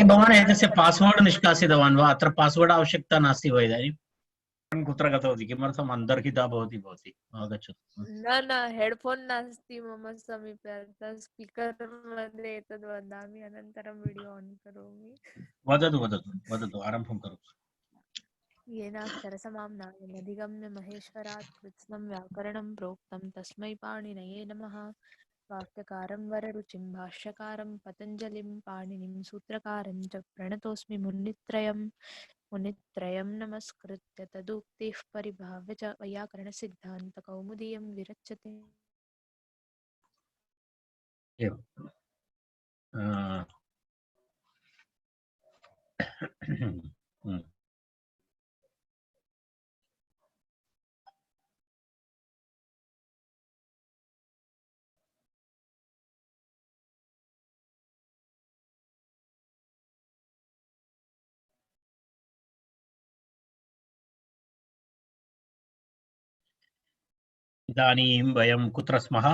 भवान् एतस्य पास्वर्ड् निष्कासितवान् वा? अत्र पास्वर्ड् आवश्यकता नास्ति वा इदानीं? कुत्र गतवती? किमर्थम् अन्तर्हिता भवति भवती? आगच्छतु। न हेडफोन नास्ति मम समीपे, स्पीकर मध्ये एतद् वदामि, अनन्तरं वीडियो ऑन करोमि। वदतु वदतु वदतु, आरम्भं करोतु। येनाक्षरसमाम्नायमधिगम्य महेश्वरात् कृत्स्नं व्याकरणं प्रोक्तं तस्मै पाणिनये नमः। वाक्यकारं वररुचिं भाष्यकारं पतञ्जलिं पाणिनिं सूत्रकारं च प्रणतोऽस्मि मुनित्रयं नमस्कृत्य तदुक्तिः परिभाव्य च वैयाकरणसिद्धान्तकौमुदीयं विरच्यते। इदानीं वयं कुत्र स्मः?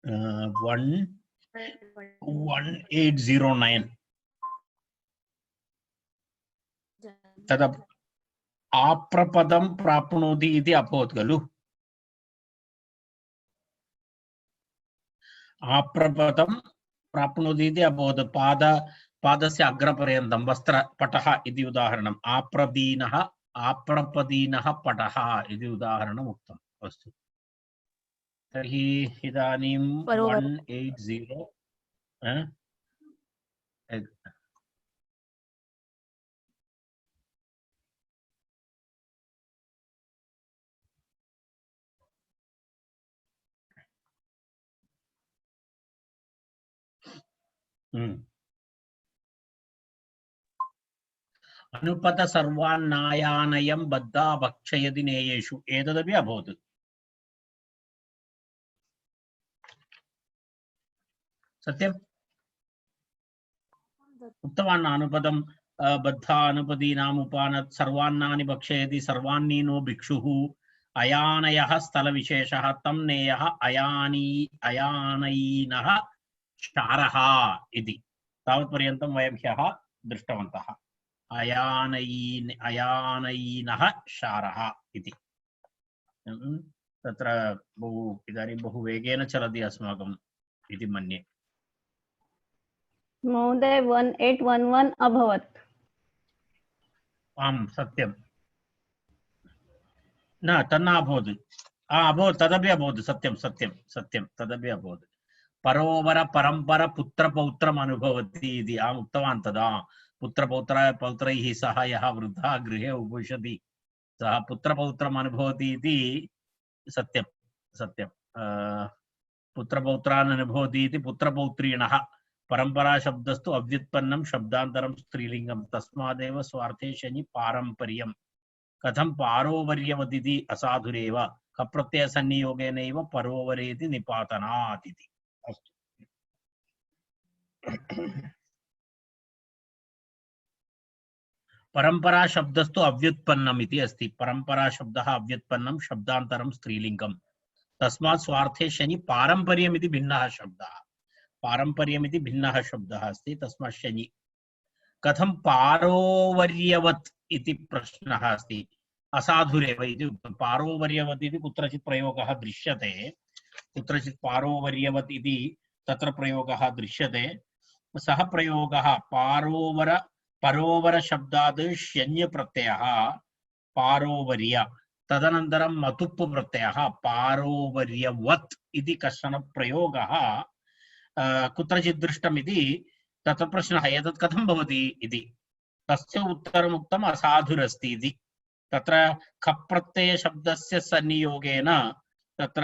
1809 तदा आप्रपदं प्राप्नोति इति अभवत् खलु? आप्रपदं प्राप्नोति इति अभवत्। पादस्य अग्रपर्यन्तं वस्त्रपटः इति उदाहरणम्। आप्रपदीनः पटः इति उदाहरणम् उक्तम्। अस्तु, तर्हि इदानीं 180 अनुपत सर्वान्नायानयं बद्धा भक्षयति नेयेषु, एतदपि अभवत्। सत्यम् उक्तवान्। अनुपदं बद्धा अनुपदीनाम् उपानत् सर्वान्नानि भक्षयति सर्वान्नीनो भिक्षुः अयानयः स्थलविशेषः तं नेयः अयानयिनः क्षारः इति। तावत्पर्यन्तं वयं ह्यः दृष्टवन्तः। अयानयिनः क्षारः इति। तत्र इदानीं बहु वेगेन चलति अस्माकम् इति मन्ये। महोदय 1811 अभवत्। आम् सत्यं। न तन्न अभवत्। अभवत्, तदपि अभवत्। सत्यं सत्यं सत्यं, तदपि अभवत्। परोवर परम्पर पुत्रपौत्रम् अनुभवति इति अहम् उक्तवान् तदा। पुत्रपौत्रैः सह यः वृद्धः गृहे उपविशति सः पुत्रपौत्रम् अनुभवति इति सत्यं सत्यं। पुत्रपौत्रान् अनुभवति इति पुत्रपौत्रीणः। परंपरा शब्दस्तु अव्युत्पन्नं शब्दान्तरं स्त्रीलिंगं तस्मादेव स्वार्थे शनि पारंपर्यं कथं पारोवर्यवदिति असाधुरेव कप्रत्ययसन्नियोगेनैव परोवरेति निपातनात् इति। अस्तु, परंपरा शब्दस्तु अव्युत्पन्नम् इति अस्ति। परंपरा शब्दः अव्युत्पन्नं शब्दान्तरं स्त्रीलिंगं तस्मात् स्वार्थे शनि पारंपर्यम् इति भिन्नः शब्दः। पारंपर्यम् इति भिन्नः शब्दः अस्ति, तस्मात् शनि। कथं पारोवर्यवत् इति प्रश्नः अस्ति। असाधुरेव इति उक्तं। पारोवर्यवत् इति कुत्रचित् प्रयोगः दृश्यते, कुत्रचित् पारोवर्यवत् इति तत्र प्रयोगः दृश्यते। सः प्रयोगः परोवर शब्दात् शन्य प्रत्ययः पारोवर्य, तदनन्तरं मतुप् प्रत्ययः पारोवर्यवत् इति कश्चन प्रयोगः कुत्रचित् दृष्टमिति तत्र प्रश्नः एतत् कथं भवति इति। तस्य उत्तरम् उक्तम् असाधुरस्ति इति। तत्र खप् प्रत्यय शब्दस्य सन्नियोगेन तत्र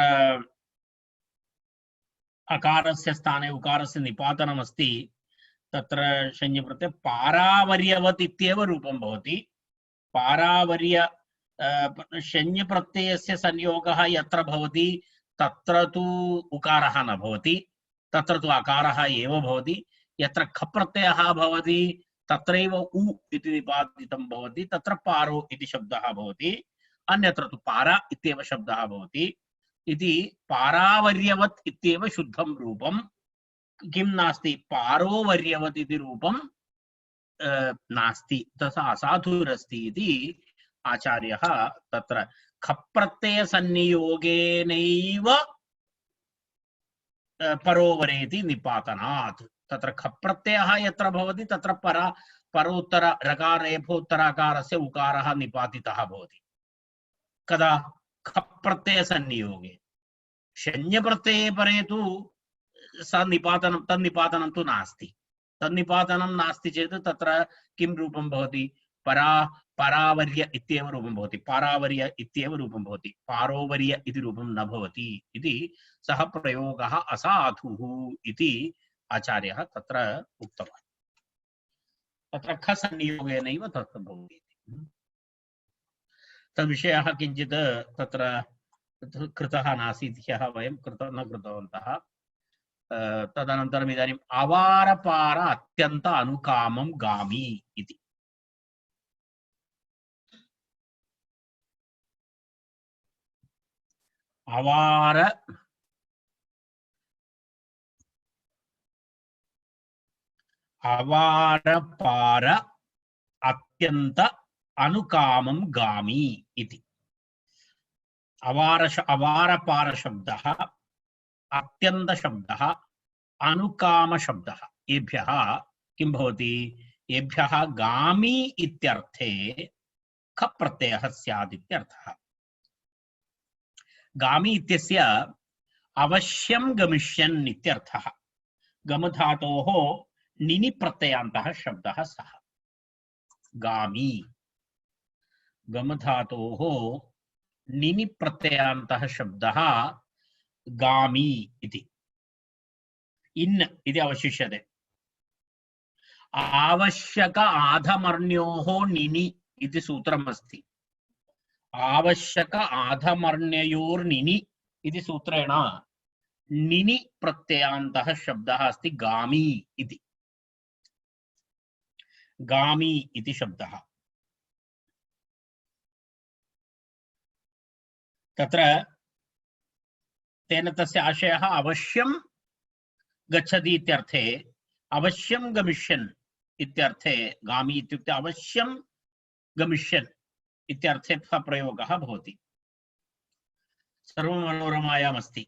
अकारस्य स्थाने उकारस्य निपातनमस्ति। तत्र शन्य प्रत्यय पारावर्यवत् इत्येव रूपं भवति। पारावर्य शन्य प्रत्ययस्य संयोगः यत्र भवति तत्र तु उकारः न भवति, तत्र तु अकारः एव भवति। यत्र खप् प्रत्ययः भवति तत्रैव उ इति निपातितं भवति, तत्र पारो इति शब्दः भवति। अन्यत्र तु पारा इत्येव शब्दः भवति। इति पारावर्यवत् इत्येव शुद्धं रूपं, किं नास्ति, पारोवर्यवत् इति रूपं नास्ति, तथा असाधुरस्ति इति आचार्यः तत्र खप्रत्ययसन्नियोगेनैव परोवरेति निपातनात्। तत्र खप्रत्ययः यत्र भवति तत्र परोत्तर रकारेफोत्तराकारस्य उकारः निपातितः भवति। कदा? खप्रत्ययसन्नियोगे। शन्यप्रत्यये परे तु तन्निपातनं तु नास्ति। तन्निपातनं नास्ति चेत् तत्र किं रूपं भवति? परावर्य इत्येव रूपं भवति, पारावर्य इत्येव रूपं भवति, पारोवर्य इति रूपं न भवति इति सः प्रयोगः असाधुः इति आचार्यः तत्र उक्तवान्। तत्र खसंयोगेनैव तत्र भवति। तद्विषयः किञ्चित् तत्र कृतः नासीत्, ह्यः वयं न कृतवन्तः। तदनन्तरम् इदानीम् अवारपार अत्यन्त अनुकामं गामि इति। अवारपार अत्यन्त अनुकामं गामि इति। अवारपार शब्दः, अत्यन्त शब्दः, अनुकाम शब्दः, एभ्यः किं भवति? एभ्यः गामि इत्यर्थे ख प्रत्ययः स्यात् इत्यर्थः। गामि इत्यस्य अवश्यं गमिष्यन् इत्यर्थः। गमधातोः निनि प्रत्ययान्तः शब्दः सः। गामि गमधातोः निनि प्रत्ययान्तः शब्दः गामि इति। इन् इति अवशिष्यते। आवश्यक आधमर्ण्योः निनि इति सूत्रमस्ति। आवश्यक आधमर्ण्ययोर्निनि इति सूत्रेण निनि प्रत्ययान्तः शब्दः अस्ति गामि इति। गामि इति शब्दः। तत्र तेन तस्य आशयः अवश्यं गच्छति इत्यर्थे, अवश्यं गमिष्यन् इत्यर्थे, गामि इत्युक्ते अवश्यं गमिष्यन् इत्यर्थे प्रयोगः भवति। सर्वं मनोरमायाम् अस्ति।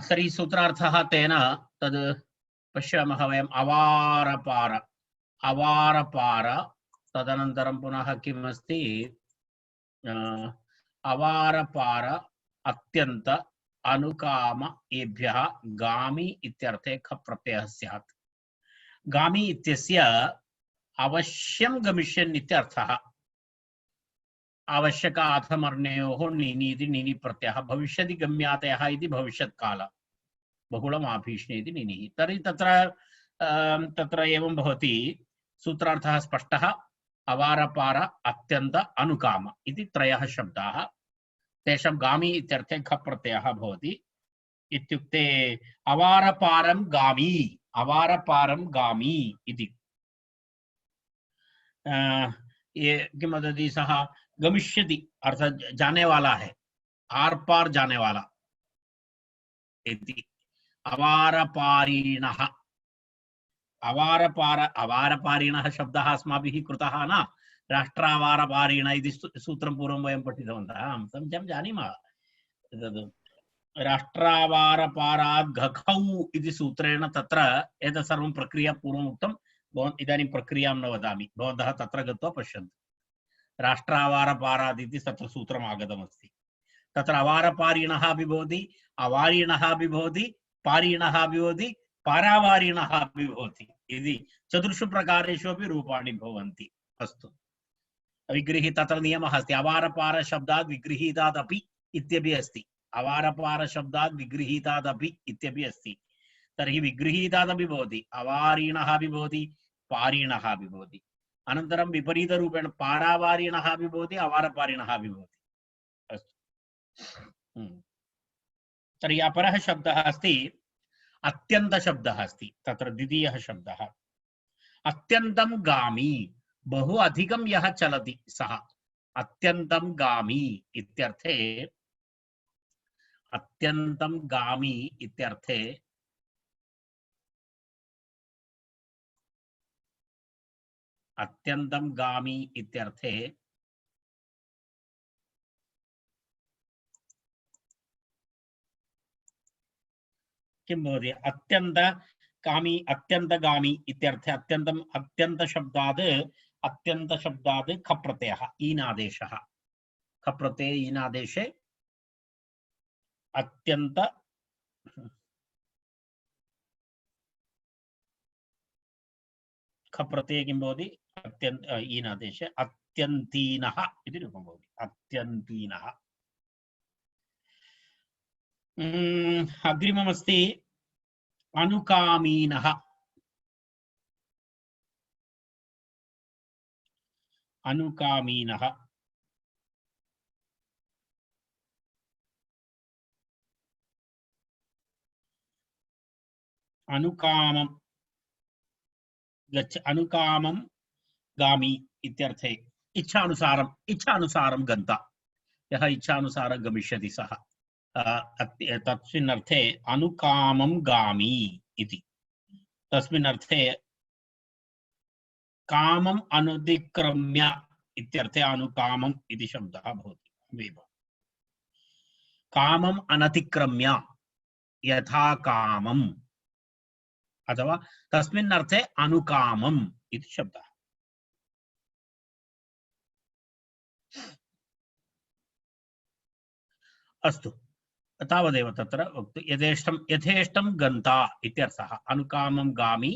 तर्हि सूत्रार्थः तेन तद् पश्यामः वयम्। अवारपार, अवारपार, तदनन्तरं पुनः किम् अस्ति? अवारपार अत्यन्त अनुकाम एभ्यः गामि इत्यर्थे ख प्रत्ययः स्यात्। गामि इत्यस्य अवश्यं गमिष्यन् इत्यर्थः। आवश्यक आधमर्ण्ययोः निनि इति निनि प्रत्ययः। भविष्यति गम्यातयः इति भविष्यत्काल, बहुलम् आभीष्णे इति निनिः। तर्हि तत्र एवं भवति। सूत्रार्थः स्पष्टः। अवारपार अत्यन्त अनुकाम इति त्रयः शब्दाः। तेषां गामि इत्यर्थे ख प्रत्ययः भवति। इत्युक्ते अवारपारं गामि, अवारपारं गामि इति। किं वदति सः? गमिष्यति अर्थात जाने वाला है, आर पार जाने वाला इति। अवारपारिणः, अवारपारिणः शब्दः अस्माभिः कृतः न। राष्ट्रावारपारिण इति सूत्रं पूर्वं वयं पठितवन्तः। सत्यं जानीमः। राष्ट्रावारपारात् घखौ इति सूत्रेण तत्र एतत् सर्वं प्रक्रिया पूर्वम् उक्तं। इदानीं प्रक्रियां न वदामि, भवन्तः तत्र गत्वा पश्यन्तु। राष्ट्रावारपारात् इति तत्र सूत्रम् आगतमस्ति। तत्र अवारपारिणः अपि भवति, अवारिणः अपि भवति, पारिणः अपि भवति, पारावारिणः अपि भवति इति चतुर्षु प्रकारेषु अपि रूपाणि भवन्ति। अस्तु, विगृही तत्र नियमः अस्ति। अवारपार शब्दात् विगृहीतात् अपि इत्यपि अस्ति। अवारपार शब्दात् विगृहीतात् अपि इत्यपि अस्ति। तर्हि विगृहीतात् अपि भवति, अवारिणः अपि भवति, पारिणः अपि भवति। अनन्तरं विपरीतरूपेण पारावारिणः अपि भवति, अवारपारिणः अपि भवति। अस्तु, तर्हि अपरः शब्दः अस्ति अत्यन्तशब्दः अस्ति तत्र द्वितीयः शब्दः अत्यन्तं गामी बहु अधिकं यः चलति सः अत्यन्तं गामी इत्यर्थे अत्यन्तं गामी इत्यर्थे अत्यन्तं गामी इत्यर्थे किं भवति अत्यन्तगामी अत्यन्तगामी इत्यर्थे अत्यन्तशब्दात् खप्रत्ययः ईनादेशः खप्रत्यये ईनादेशे अत्यन्त खप्रत्यये किं भवति अत्यन्त ईनादेशे अत्यन्तीनः इति रूपं भवति अत्यन्तीनः अग्रिममस्ति अनुकामीनः अनुकामीनः अनुकामं अनुकामं गामी इत्यर्थे इच्छानुसारं गन्ता यः इच्छानुसारं गमिष्यति सः तस्मिन् अर्थे अनुकामं गामी इति तस्मिन् अर्थे कामम् अनुतिक्रम्य इत्यर्थे अनुकामम् इति शब्दः भवति कामम् अनतिक्रम्य यथा कामम् अथवा तस्मिन् अर्थे अनुकामम् इति शब्दः अस्तु तावदेव तत्र यथेष्टं गन्ता इत्यर्थः अनुकामं गामी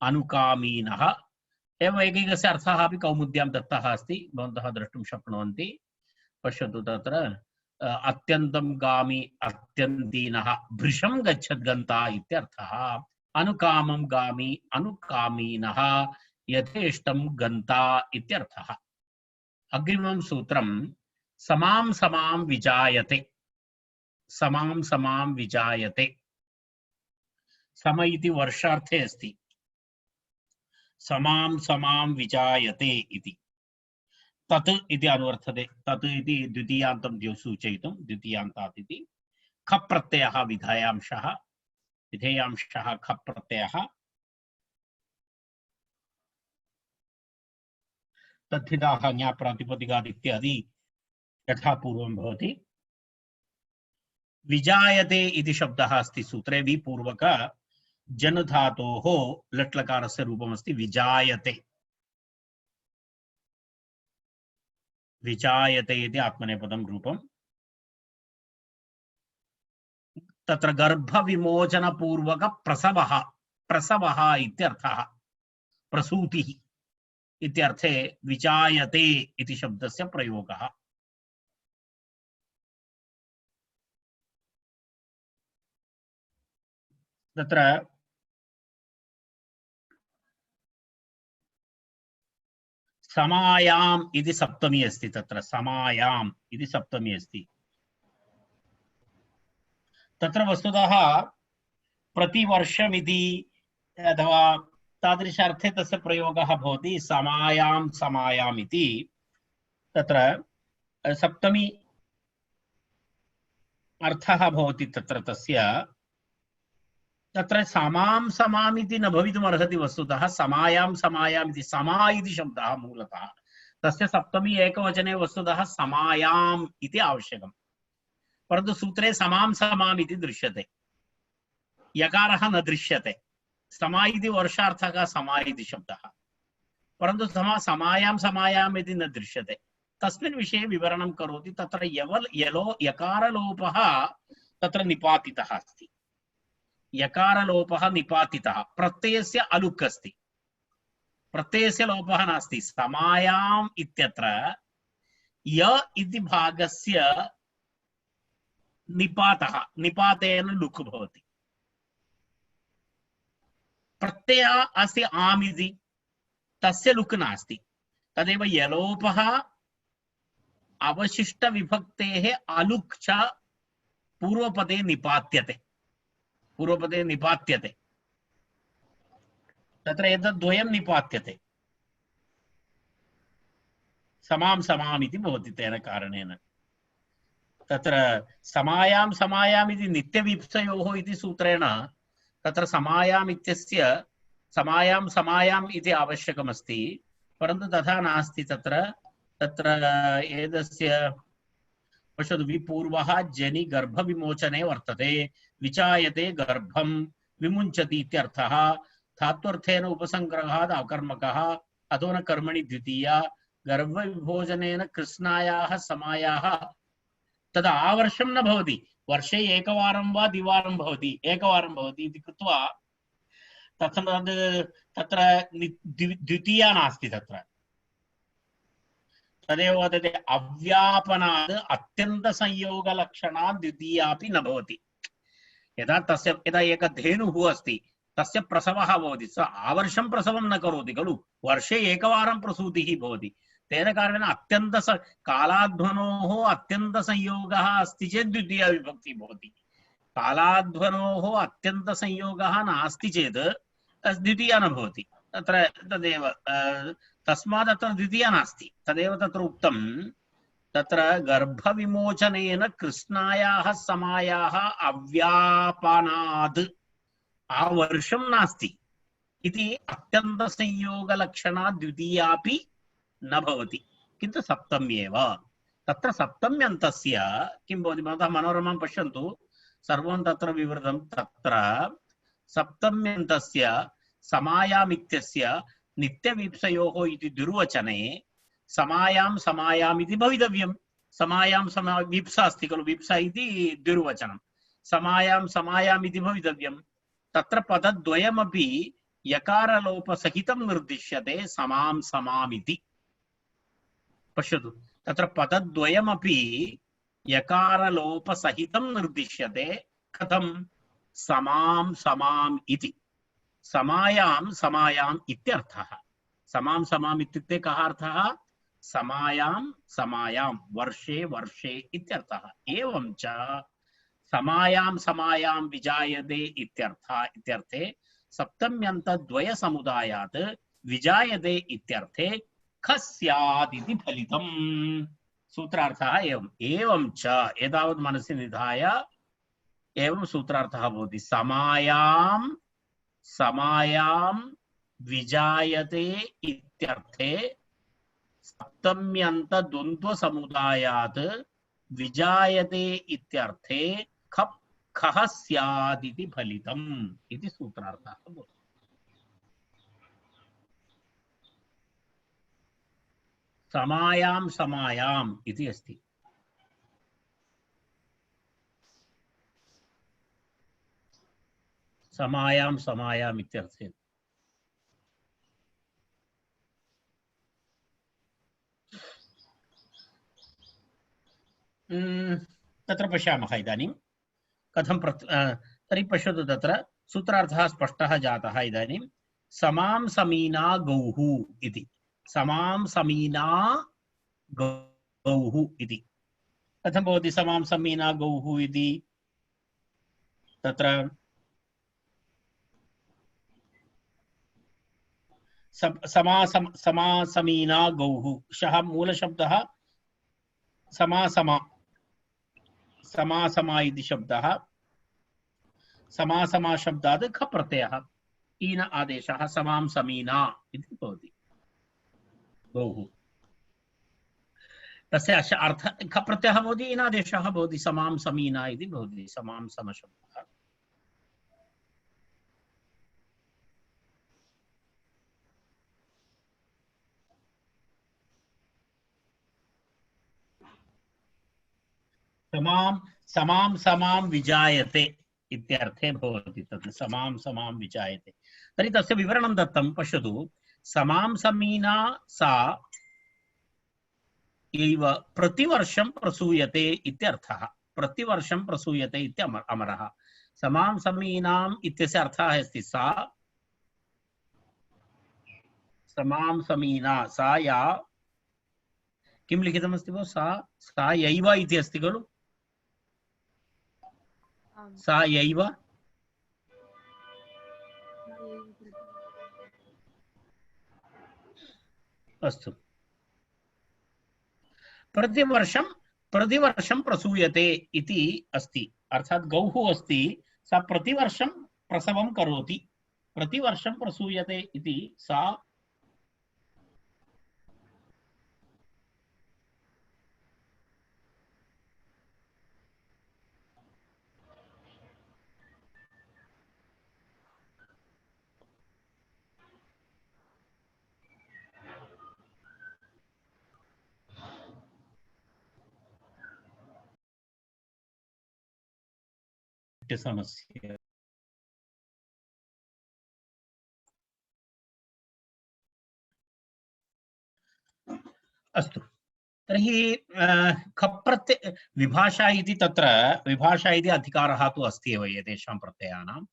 अनुकामीनः एवं एकैकस्य अर्थः अपि कौमुद्यां दत्तः अस्ति भवन्तः द्रष्टुं शक्नुवन्ति पश्यतु तत्र अत्यन्तं गामी अत्यन्तीनः भृशं गच्छद्गन्ता इत्यर्थः अनुकामं गामी अनुकामीनः यथेष्टं गन्ता इत्यर्थः अग्रिमं सूत्रं समां समां विजायते समां समां विजायते सम इति वर्षार्थे अस्ति समां समां विजायते इति तत् इति अनुवर्तते तत् इति द्वितीयान्तं सूचयितुं द्वितीयान्तात् इति खप् प्रत्ययः विधेयांशः खप् प्रत्ययः तद्धिताः ज्ञाप्रातिपदिकात् इत्यादि यथा पूर्वं भवति विजायते इति शब्दः अस्ति सूत्रे विपूर्वक जन धातोः लट्लकारस्य रूपमस्ति विजायते विजायते इति आत्मनेपदं रूपं तत्र गर्भविमोचनपूर्वक प्रसवः प्रसवः इत्यर्थः प्रसूतिः इत्यर्थे विजायते इति शब्दस्य प्रयोगः तत्र समायाम् इति सप्तमी अस्ति तत्र समायाम् इति सप्तमी अस्ति तत्र वस्तुतः प्रतिवर्षमिति अथवा तादृशार्थे तस्य प्रयोगः भवति समायां समायाम् इति तत्र सप्तमी अर्थः भवति तत्र तस्य तत्र समां समाम् इति न भवितुम् अर्हति वस्तुतः समायां समायाम् इति समा इति शब्दः मूलतः तस्य सप्तमी एकवचने वस्तुतः समायाम् इति आवश्यकम् परन्तु सूत्रे समां समाम् इति दृश्यते यकारः न दृश्यते समा इति वर्षार्थकः समा इति शब्दः परन्तु समायां समायाम् इति न दृश्यते तस्मिन् विषये विवरणं करोति तत्र यकारलोपः तत्र निपातितः अस्ति यकारलोपः निपातितः प्रत्ययस्य अलुक् अस्ति प्रत्ययस्य लोपः नास्ति समायाम् इत्यत्र य इति भागस्य निपातः निपातेन लुक् भवति प्रत्ययः अस्ति आम् इति तस्य लुक् नास्ति तदेव यलोपः अवशिष्टविभक्तेः अलुक् च पूर्वपदे निपात्यते पूर्वपदे निपात्यते तत्र एतद् द्वयं निपात्यते समां समाम् इति भवति तेन कारणेन तत्र समायां समायाम् इति नित्यवीप्सयोः इति सूत्रेण तत्र समायाम् इत्यस्य समायां समायाम् इति आवश्यकमस्ति परन्तु तथा नास्ति तत्र तत्र एतस्य पश्यतु विपूर्वः जनि गर्भविमोचने वर्तते विचायते गर्भं विमुञ्चति इत्यर्थः धात्वर्थेन उपसंग्रहात् अकर्मकः अतो न कर्मणि द्वितीया गर्भविभोजनेन कृष्णायाः समायाः तद् आवर्षं न भवति वर्षे एकवारं वा द्विवारं भवति एकवारं भवति इति कृत्वा तत्र द्वितीया नास्ति तत्र तदेव वदति अव्यापनात् अत्यन्तसंयोगलक्षणात् द्वितीयापि न भवति यदा एक धेनुः अस्ति तस्य प्रसवः भवति स आवर्षं प्रसवं न करोति खलु वर्षे एकवारं प्रसूतिः भवति तेन कारणेन कालाध्वनोः अत्यन्तसंयोगः अस्ति चेत् द्वितीया विभक्तिः भवति कालाध्वनोः अत्यन्तसंयोगः नास्ति चेत् द्वितीया न भवति तत्र तदेव तस्मात् अत्र द्वितीया नास्ति तदेव तत्र उक्तं तत्र गर्भविमोचनेन कृष्णायाः समायाः अव्यापनाद् आवर्षं नास्ति इति अत्यन्तसंयोगलक्षणात् द्वितीयापि न भवति किन्तु सप्तम्येव तत्र सप्तम्यन्तस्य किं भवति भवन्तः मनोरमां पश्यन्तु सर्वं तत्र विवृतं तत्र सप्तम्यन्तस्य समायाम् इत्यस्य नित्यवीप्सयोः इति दुर्वचने समायां समायाम् इति भवितव्यं समायां वीप्सा अस्ति खलु वीप्सा इति दुर्वचनं समायां समायाम् इति भवितव्यं तत्र पदद्वयमपि यकारलोपसहितं निर्दिश्यते समां समाम् इति पश्यतु तत्र पदद्वयमपि यकारलोपसहितं निर्दिश्यते कथं समां समाम् इति समायां समायाम् इत्यर्थः समां समाम् इत्युक्ते कः अर्थः समायां समायां वर्षे वर्षे इत्यर्थः एवं च समायां समायां विजायते इत्यर्थे सप्तम्यन्तद्वयसमुदायात् विजायते इत्यर्थे ख स्यात् इति फलितम् सूत्रार्थः एवं च एतावत् मनसि निधाय एवं सूत्रार्थः भवति समायां समायां विजायते इत्यर्थे सप्तम्यन्तद्वन्द्वसमुदायात् विजायते इत्यर्थे खः स्यात् इति फलितम् इति सूत्रार्थः भवति समायां समायाम् इति अस्ति समायां समायाम् इत्यर्थे तत्र पश्यामः इदानीं कथं तर्हि पश्यतु तत्र सूत्रार्थः स्पष्टः जातः इदानीं समां समीना गौः इति समां समीना गौः इति कथं भवति समां समीना गौः इति तत्र समासमीना गौः शः मूलशब्दः समासमा समासमा इति शब्दः समासमा शब्दात् ख प्रत्ययः ईन आदेशः समां समीना इति भवति गौः तस्य अर्थ ख प्रत्ययः भवति ईन आदेशः भवति समां समीना इति भवति समां समशब्दः समां समां विजायते इत्यर्थे भवति तत् समां समां विजायते तर्हि तस्य विवरणं दत्तं पश्यतु समां समीना सा एव प्रतिवर्षं प्रसूयते इत्यर्थः प्रतिवर्षं प्रसूयते इति अमरः समां समीनाम् इत्यस्य अर्थः अस्ति सा समां समीना सा या किं लिखितमस्ति भो सा यैव इति अस्ति खलु सा यैव अस्तु प्रतिवर्षं प्रसूयते इति अस्ति अर्थात गौः अस्ति सा प्रतिवर्षं प्रसवं करोति प्रतिवर्षं प्रसूयते इति सा समस्या अस्तु तर्हि खप् प्रत्यय विभाषा इति तत्र विभाषा इति अधिकारः तु अस्ति एव एतेषां प्रत्ययानां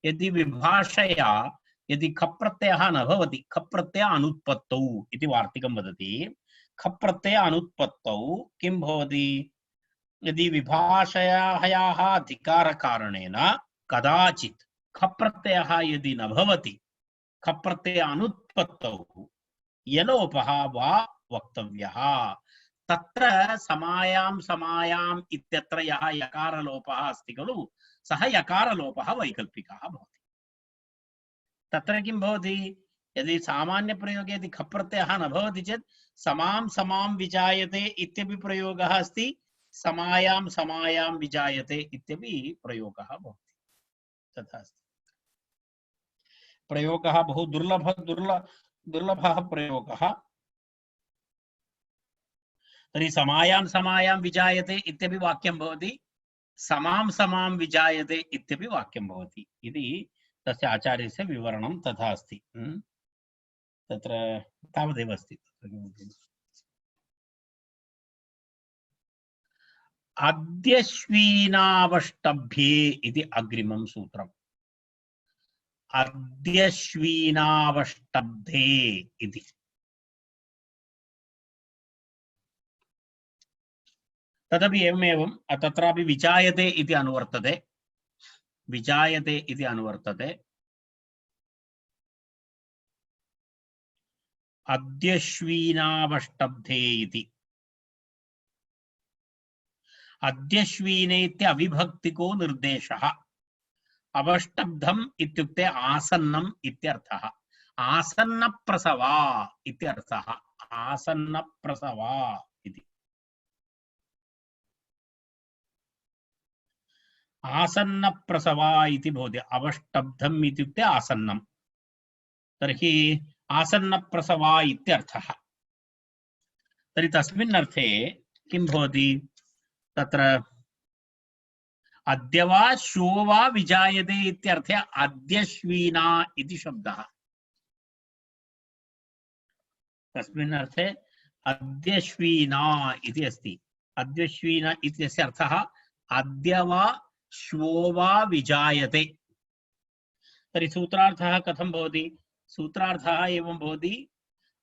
यदि विभाषया यदि खप् प्रत्ययः न भवति खप् प्रत्यय अनुत्पत्तौ इति वार्तिकं वदति खप् प्रत्यय अनुत्पत्तौ किं भवति यदि विभाषयाः अधिकारकारणेन कदाचित् खप् प्रत्ययः यदि न भवति खप् प्रत्यय अनुत्पत्तौ यलोपः वा वक्तव्यः तत्र समायाम् इत्यत्र यः यकारलोपः अस्ति खलु सः यकारलोपः वैकल्पिकः भवति तत्र किं भवति यदि सामान्यप्रयोगे यदि खप् प्रत्ययः न भवति चेत् समां विजायते इत्यपि प्रयोगः अस्ति समायां विजायते इत्यपि प्रयोगः भवति तथा अस्ति प्रयोगः बहु दुर्लभः प्रयोगः तर्हि समायां विजायते इत्यपि वाक्यं भवति समां विजायते इत्यपि वाक्यं भवति इति तस्य आचार्यस्य विवरणं तथा अस्ति तत्र तावदेव अस्ति अद्यश्वीनावष्टभ्ये इति अग्रिमं सूत्रम् अद्यश्वीनावष्टब्धे इति तदपि एवमेवं तत्रापि विजायते इति अनुवर्तते विजायते इति अनुवर्तते अद्यश्वीनावष्टब्धे इति अद्यश्वीने इति अविभक्तिको निर्देशः अवष्टब्धम् इत्युक्ते आसन्नम् इत्यर्थः आसन्नप्रसवा इत्यर्थः आसन्नप्रसवा इति आसन्नप्रसवा इति भवति अवष्टब्धम् इत्युक्ते आसन्नम् तर्हि आसन्नप्रसवा इत्यर्थः तर्हि तस्मिन् अर्थे किं भवति तत्र अद्य वा श्वो वा विजायते इत्यर्थे अद्यश्वीना इति शब्दः तस्मिन् अर्थे अद्यश्वीना इति अस्ति अद्यश्वीना इत्यस्य अर्थः अद्य वा श्वो वा विजायते तर्हि सूत्रार्थः कथं भवति सूत्रार्थः एवं भवति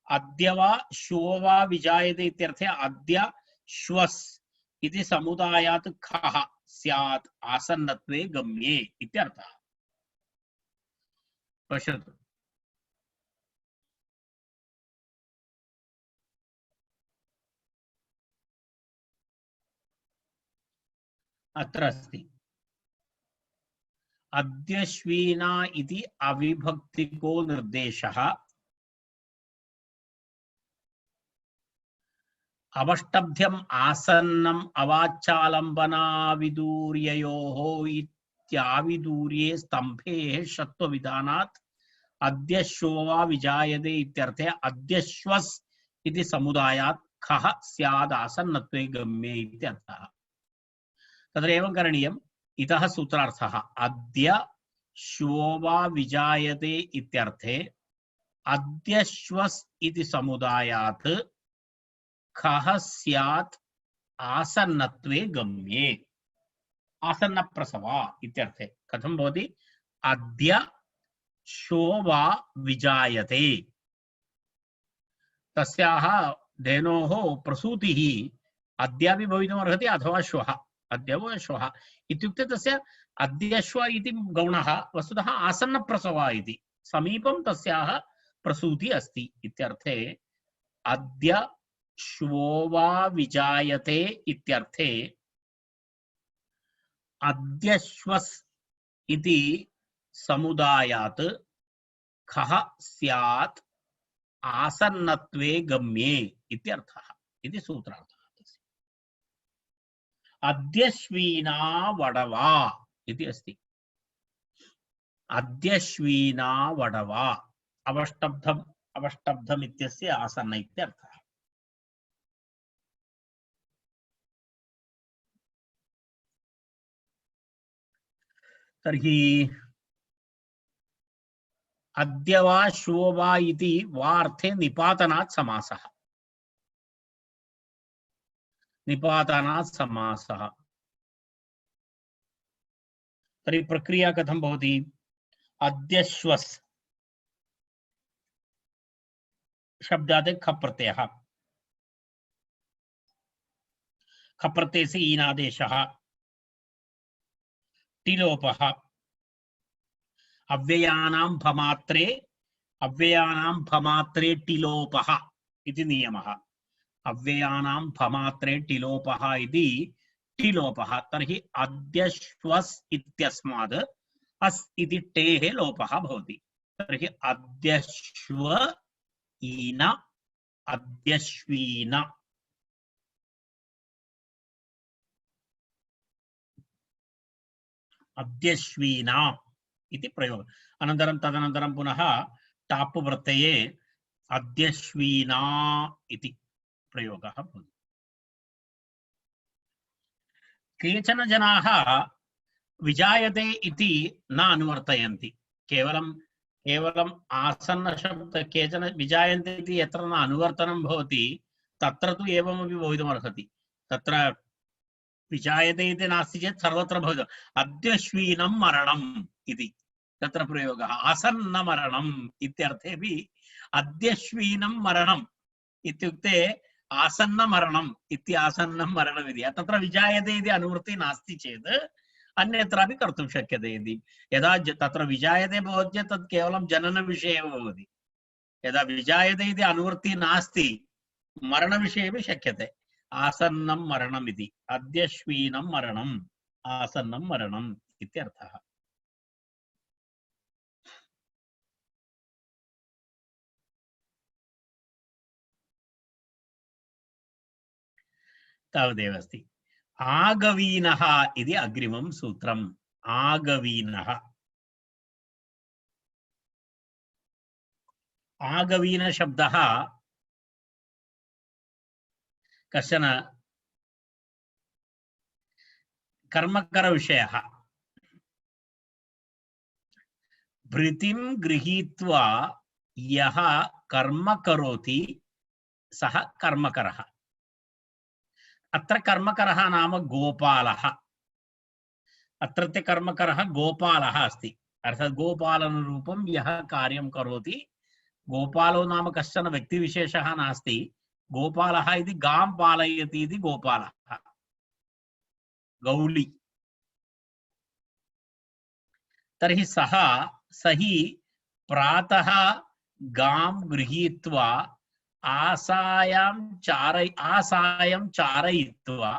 अद्य वा श्वो वा विजायते इत्यर्थे अद्य श्वस् इति समुदायात् खः स्यात् आसन्नत्वे गम्ये इत्यर्थः पश्यतु अत्र अस्ति अद्यश्वीना इति अविभक्तिको निर्देशः अवष्टभ्यम् आसन्नम् अवाच्यालम्बनाविदूर्ययोः इत्याविदूर्ये स्तम्भे षत्वविधानात् अद्यश्वो वा विजायते इत्यर्थे अद्यश्वस् इति समुदायात् खः स्याद् आसन्नत्वे गम्ये इत्यर्थः तत्र एवं करणीयम् इतः सूत्रार्थः अद्य श्वो वा विजायते इत्यर्थे अद्यश्वस् इति समुदायात् खः स्यात् आसन्नत्वे गम्ये आसन्नप्रसवा इत्यर्थे कथं भवति अद्य श्वो वा विजायते तस्याः धेनोः प्रसूतिः अद्यापि भवितुम् अर्हति अथवा श्वः अद्य वा श्वः इत्युक्ते तस्य अद्यश्व इति गौणः वस्तुतः आसन्नप्रसवः इति, समीपं तस्याः प्रसूति अस्ति इत्यर्थे अद्य श्वो वा विजायते इत्यर्थे अद्यश्वस् इति समुदायात् खः स्यात् आसन्नत्वे गम्ये इत्यर्थः इति सूत्रार्थः। अद्यश्वीना वडवा इति अस्ति। अद्यश्वीना वडवा अवष्टब्धम् इत्यस्य आसन्न इत्यर्थः। तर्हि अद्य वा श्वो वा इति वा अर्थे निपातनात् समासः। निपातनात् समासः। तर्हि प्रक्रिया कथं भवति? अद्यश्वस् शब्दात् खप् प्रत्ययः, खप् प्रत्ययस्य ईनादेशः, टिलोपः, अव्ययानां भमात्रे टिलोपः इति नियमः। अव्ययानां भमात्रे टिलोपः इति टिलोपः। तर्हि अद्यश्वस् इत्यस्माद् अस् इति टेः लोपः भवति। तर्हि अद्यश्व ईन अद्यश्वीन। अद्यश्वीना इति प्रयोगः। अनन्तरं तदनन्तरं पुनः टाप् प्रत्यये अद्यश्वीना इति प्रयोगः भवति। केचन जनाः विजायते इति न अनुवर्तयन्ति, केवलम् आसन्न शब्द। केचन विजायन्ते इति यत्र न अनुवर्तनं भवति तत्र तु एवमपि भवितुमर्हति। तत्र विजायते इति नास्ति चेत् सर्वत्र भवति। अद्यश्वीनं मरणम् इति तत्र प्रयोगः। आसन्न मरणम् इत्यर्थेपि अद्यश्वीनं मरणम् इत्युक्ते आसन्न मरणम् इति आसन्नं मरणम् इति। तत्र विजायते इति अनुवृत्तिः नास्ति चेत् अन्यत्रापि कर्तुं शक्यते इति। यदा तत्र विजायते भवति चेत् तत् केवलं जननविषये एव भवति। यदा विजायते इति अनुवृत्तिः नास्ति मरणविषये अपि शक्यते। आसन्नं मरणम् इति। अद्यश्वीनं मरणम् आसन्नं मरणम् इत्यर्थः। तावदेव अस्ति। आगवीनः इति अग्रिमं सूत्रम्। आगवीनः, आगवीन शब्दः कश्चन कर्मकरविषयः। भृतिं गृहीत्वा यः कर्म करोति सः कर्मकरः। अत्र कर्मकरः नाम गोपालः। अत्रत्य कर्मकरः गोपालः अस्ति। अर्थात् गोपालनरूपं यः कार्यं करोति। गोपालो नाम कश्चन व्यक्तिविशेषः नास्ति। गोपालः इति गां पालयति इति गोपालः, गौली। तर्हि सही प्रातः गां गृहीत्वा आसायं चारयित्वा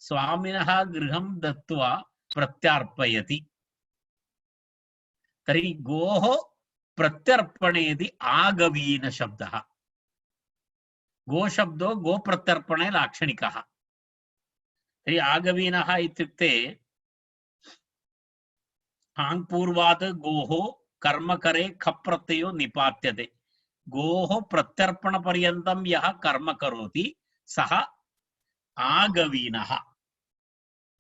स्वामिनः गृहं दत्वा प्रत्यर्पयति। तर्हि गोः प्रत्यर्पणेति आगवीन शब्दः। गोशब्दो गोप्रत्यर्पणे लाक्षणिकः। तर्हि आगवीनः इत्युक्ते आङ्पूर्वात् गोः कर्मकरे खप् प्रत्ययो निपात्यते। गोः प्रत्यर्पण पर्यन्तं यः कर्म करोति सः आगवीनः।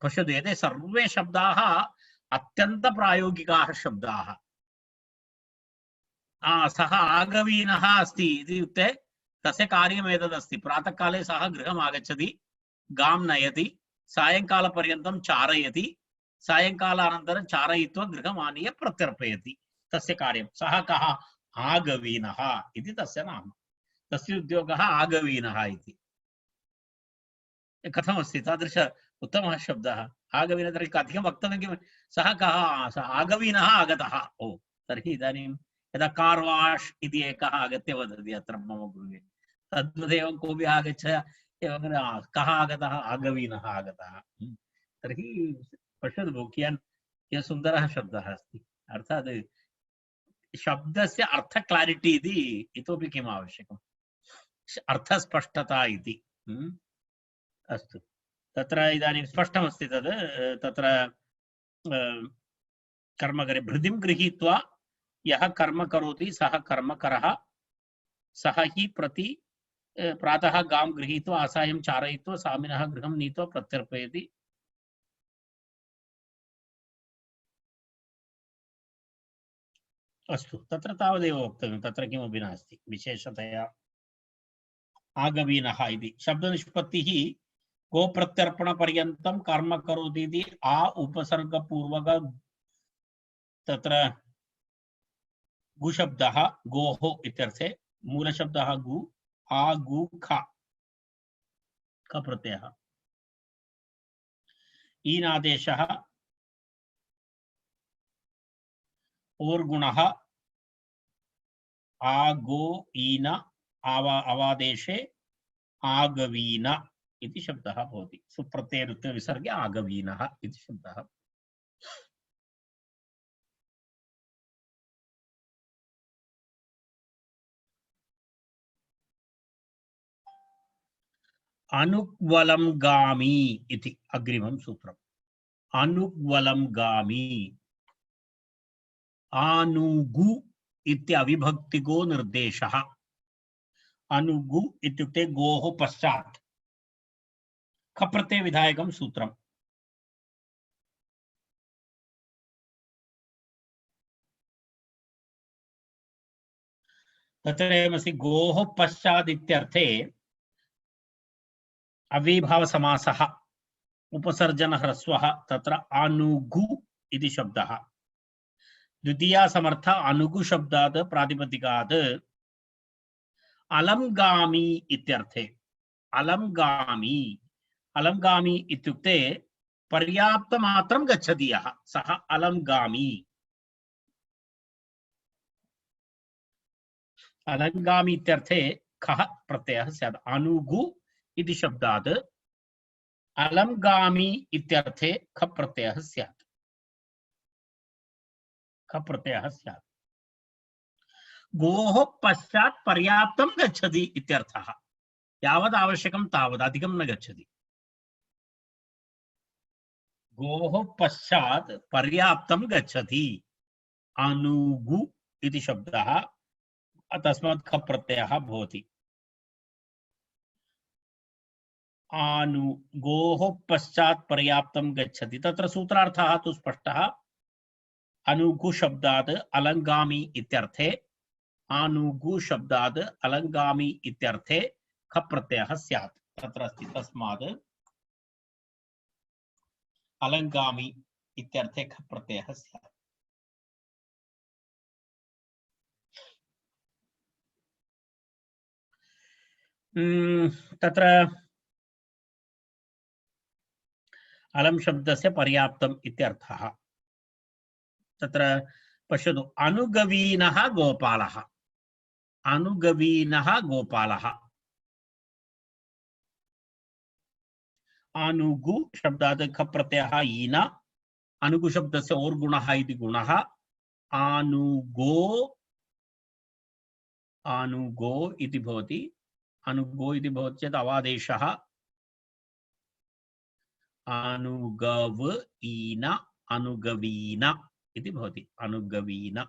पश्यतु, एते सर्वे शब्दाः अत्यन्त प्रायोगिकाः शब्दाः। सः आगवीनः अस्ति इत्युक्ते तस्य कार्यम् एतदस्ति। प्रातःकाले सः गृहम् आगच्छति, गां नयति, सायङ्कालपर्यन्तं चारयति, सायङ्कालानन्तरं चारयित्वा गृहम् आनीय प्रत्यर्पयति। तस्य कार्यं। सः कः? आगवीनः इति तस्य नाम। तस्य उद्योगः आगवीनः इति। कथमस्ति तादृश उत्तमः शब्दः? आगवीन तर्हि अधिकं वक्तव्यं किं सः कः सः आगवीनः आगतः ओ तर्हि इदानीं यदा कार् वाश् इति एकः आगत्य वदति अत्र मम गृहे तद्वदेव कोऽपि आगच्छ एवं कः आगतः आगवीनः आगतः तर्हि पश्यतु भो कियत् कियत् सुन्दरः शब्दः अस्ति अर्थात् शब्दस्य अर्थ क्लारिटी इति इतोपि किम् आवश्यकम् अर्थस्पष्टता इति अस्तु तत्र इदानीं स्पष्टमस्ति तद् तत्र कर्मकरे भृदिं गृहीत्वा यः कर्म करोति सः कर्मकरः सः हि प्रति प्रातः गां गृहीत्वा आसायं चारयित्वा स्वामिनः गृहं नीत्वा प्रत्यर्पयति अस्तु तत्र तावदेव वक्तव्यं तत्र किमपि नास्ति विशेषतया आगवीनः इति शब्दनिष्पत्तिः गोप्रत्यर्पणपर्यन्तं कर्म करोति इति आ उपसर्गपूर्वक तत्र गुशब्दः गोः इत्यर्थे मूलशब्दः गु आ गु ख प्रत्ययः ईनादेशः ओर्गुणः आ गो ईन अवादेशे आगवीन इति शब्दः भवति सुप्रत्यय विसर्गे आगवीनः इति शब्दः अनुग्वलं गामी इति अग्रिमं सूत्रम् अनुग्वलं गामी आनुगु इति अविभक्तिगो निर्देशः अनुगु इत्युक्ते गोः पश्चात् खप्रत्यय विधायकं सूत्रम् तत्रैवमस्ति गोः पश्चात् इत्यर्थे अव्ययीभाव समासः उपसर्जन ह्रस्वः तत्र अनुगु इति शब्दः द्वितीया समर्थ अनुगु शब्दात् प्रातिपदिकात् अलंगामी इत्यर्थे अलंगामी अलंगामी इत्युक्ते पर्याप्तमात्रं गच्छति यः सः अलंगामी अलंगामी इत्यर्थे खः प्रत्ययः स्यात् अनुगु इति शब्दात् अलंगामी इत्यर्थे ख प्रत्ययः स्यात् ख प्रत्ययः स्यात् गोः पश्चात् पर्याप्तं गच्छति इत्यर्थः यावत् आवश्यकं तावत् अधिकं न गच्छति गोः पश्चात् पर्याप्तं गच्छति अनुगु इति शब्दः तस्मात् ख प्रत्ययः भवति आनु गोः पश्चात् पर्याप्तं गच्छति तत्र सूत्रार्थः तु स्पष्टः अनुगु शब्दात् अलंगामी इत्यर्थे आनुगु शब्दात् अलंगामी इत्यर्थे ख प्रत्ययः स्यात् तत्र अस्ति तस्मात् अलंगामी इत्यर्थे ख प्रत्ययः स्यात् तत्र अलम शब्दस्य पर्याप्तम् इत्यर्थः तत्र पश्यतु अनुगवीनः गोपालः अनुगवीनः गोपालः अनुगु शब्दात् ख प्रत्ययः ईन अनुगु शब्दस्य और गुणः इति गुणः अनुगो अनुगो इति भवति अनुगो इति भवति चेत् अवादेशः अनुगव ईन अनुगवीन इति भवति अनुगवीन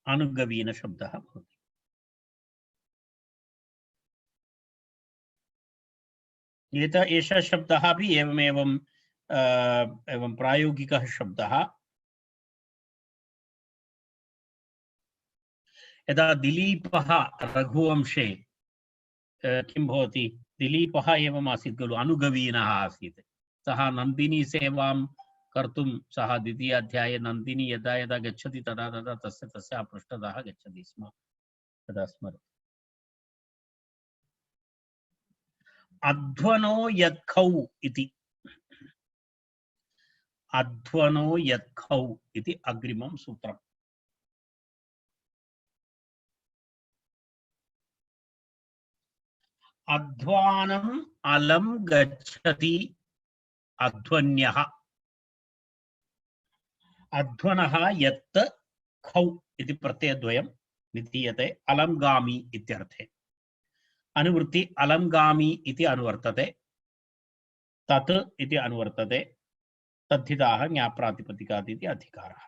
अनुगवीन शब्दः भवति एषः शब्दः अपि एवं प्रायोगिकः शब्दः यदा दिलीपः रघुवंशे किं भवति दिलीपः एवम् आसीत् खलु अनुगवीनः आसीत् सः नन्दिनी सेवां कर्तुं सः द्वितीय अध्याये नन्दिनी यदा यदा गच्छति तदा तदा तस्य पृष्ठतः गच्छति स्म तदा स्मरति अध्वनो यत्खौ इति, अध्वनो यत्खौ इति अग्रिमं सूत्रम्। अध्वानम् अलं गच्छति अध्वन्यः, अध्वनः यत् खौ इति प्रत्ययद्वयं विधीयते अलंगामी इत्यर्थे। अनुवृत्ति अलंगामी इति अनुवर्तते, तत् इति अनुवर्तते, तद्धिताः ज्ञाप्रातिपदिकात् इति अधिकारः।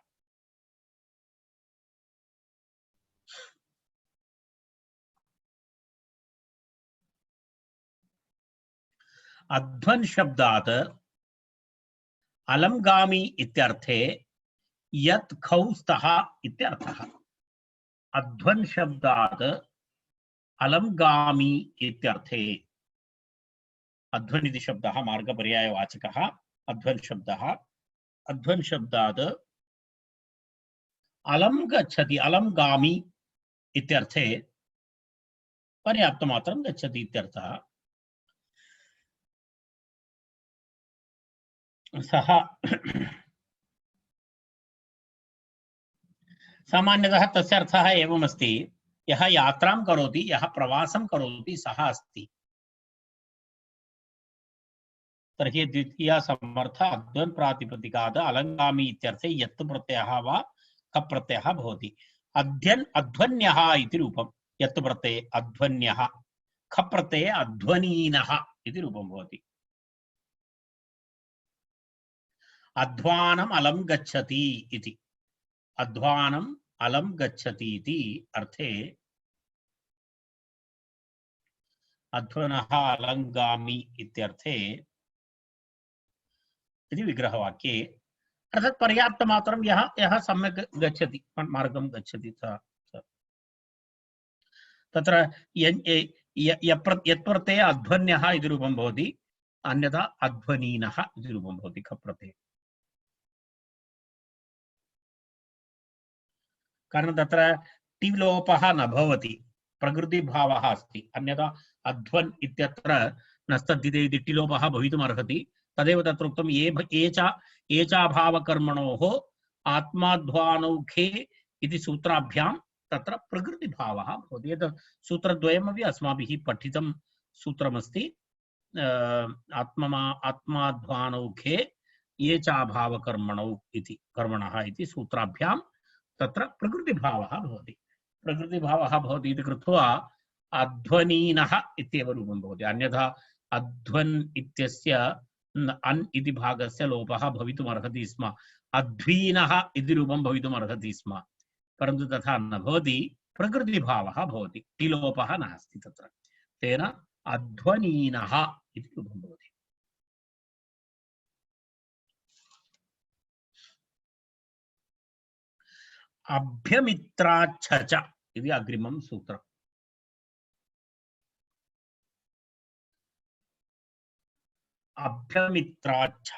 अध्वन शब्दात् अलंगामी इत्यर्थे यत् खौ स्तः इत्यर्थः। अध्वन शब्दात् अलंगामी इत्यर्थे, अध्वन इति शब्दः मार्गपर्यायवाचकः। अध्वन शब्दः, अध्वन शब्दात् अलं गच्छति, अलंगामी इत्यर्थे पर्याप्तमात्रं गच्छति इत्यर्थः। सः सामान्यतः तस्य अर्थः एवमस्ति, यः यात्रां करोति, यः प्रवासं करोति सः अस्ति। तर्हि द्वितीया समर्थ अध्वन प्रातिपदिकात् अलंगामी इत्यर्थे यत् प्रत्ययः वा खप् प्रत्ययः भवति। अध्यन् अध्वन्यः इति रूपं, यत् प्रत्यये अध्वन्यः, खप् प्रत्यये अध्वनीनः इति रूपं भवति। अध्वानम् अलं गच्छति इति, अध्वानम् अलं गच्छति इति अर्थे अध्वनः अलंगामी इत्यर्थे इति विग्रहवाक्ये, अर्थात् पर्याप्तमात्रं यः यः सम्यक् गच्छति, मार्गं गच्छति तत्र यत् प्रत्यये अध्वन्यः इति रूपं भवति, अन्यथा अध्वनीनः इति रूपं भवति खप् प्रत्यये। कारण तत्र टिलोपः न भवति, प्रकृतिभावः अस्ति, अन्यथा अध्वन् इत्यत्र नस्तद्धिते इति टिलोपः भवितुमर्हति। तदेव तत्र उक्तं एचाभावकर्मणोः आत्माध्वानौखे इति सूत्राभ्यां तत्र प्रकृतिभावः भवति। एतत् सूत्रद्वयमपि अस्माभिः पठितं सूत्रमस्ति। आत्माध्वानौखे एचाभावकर्मणौ इति कर्मणः इति सूत्राभ्यां तत्र प्रकृतिभावः भवति। प्रकृतिभावः भवति इति कृत्वा अध्वनीनः इत्येव रूपं भवति, अन्यथा अध्वन् इत्यस्य अन् इति भागस्य लोपः भवितुमर्हति स्म, अध्वीनः इति रूपं भवितुमर्हति स्म, परन्तु तथा न भवति, प्रकृतिभावः भवति, टिलोपः नास्ति तत्र, तेन अध्वनीनः इति रूपं भवति। अभ्यमित्राच्छ च इति अग्रिमं सूत्रम्। अभ्यमित्राच्छ,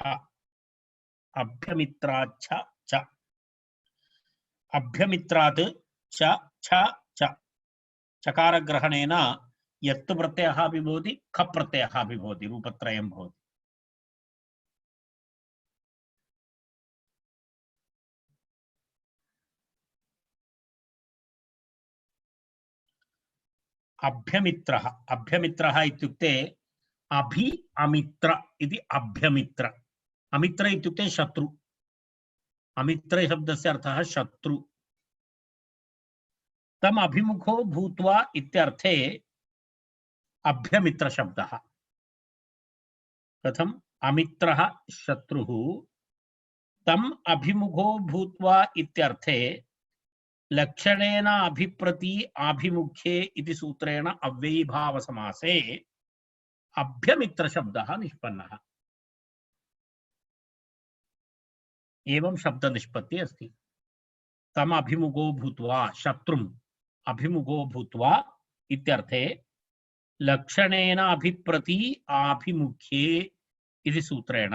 अभ्यमित्राच्छ च, अभ्यमित्रात् च छ च, चकारग्रहणेन यत् प्रत्ययः अपि भवति, खप् प्रत्ययः अपि भवति, रूपत्रयं भवति। अभ्यमित्रः, अभ्यमित्रः इत्युक्ते अभि अमित्र इति अभ्यमित्र। अमित्र इत्युक्ते शत्रु, अमित्र शब्दस्य अर्थः शत्रु। तम अभिमुखो भूत्वा इत्यर्थे अभ्यमित्र शब्दः। कथम्? अमित्रः शत्रुः, तम अभिमुखो भूत्वा इत्यर्थे लक्षणेन अभिप्रति आभिमुख्ये इति सूत्रेण अव्ययीभाव समासे अभ्यमित्र शब्दः निष्पन्नः। एवं शब्द निष्पत्ति अस्ति। तम अभिमुखो भूत्वा, शत्रुम् अभिमुखो भूत्वा इत्यर्थे लक्षणेन अभिप्रति आभिमुख्ये इति सूत्रेण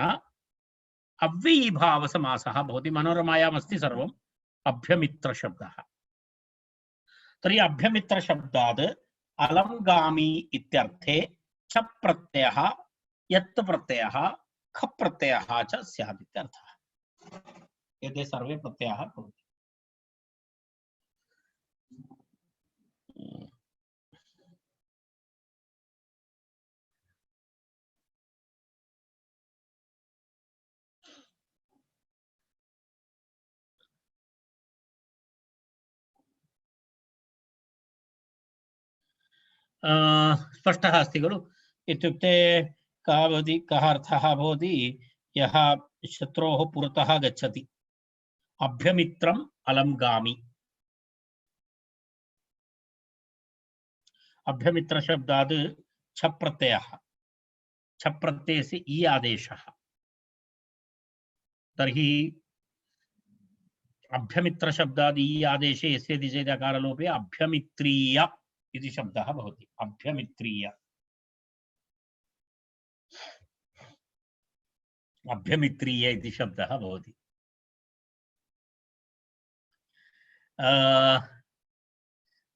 अव्ययीभाव समासः भवति। मनोरमायाम् अस्ति सर्वम् अभ्यमित्र शब्दः। तर्हि अभ्यमित्र शब्दात् अलंगामी इत्यर्थे छ प्रत्ययः यत् प्रत्ययः ख प्रत्ययः च स्यात् इत्यर्थः। एते सर्वे प्रत्ययाः भवन्ति। स्पष्टः अस्ति खलु? इत्युक्ते कः भवति, कः अर्थः भवति? यः शत्रोः पुरतः गच्छति, अभ्यमित्रम् अलंगामि। अभ्यमित्र शब्दात् छ प्रत्ययः, छ प्रत्ययस्य इ आदेशः। तर्हि अभ्यमित्र शब्दात् इ आदेशे यस्य चेत् अकारलोपे अभ्यमित्रीय इति शब्दः भवति। अभ्यमित्रीय, अभ्यमित्रीय इति शब्दः भवति।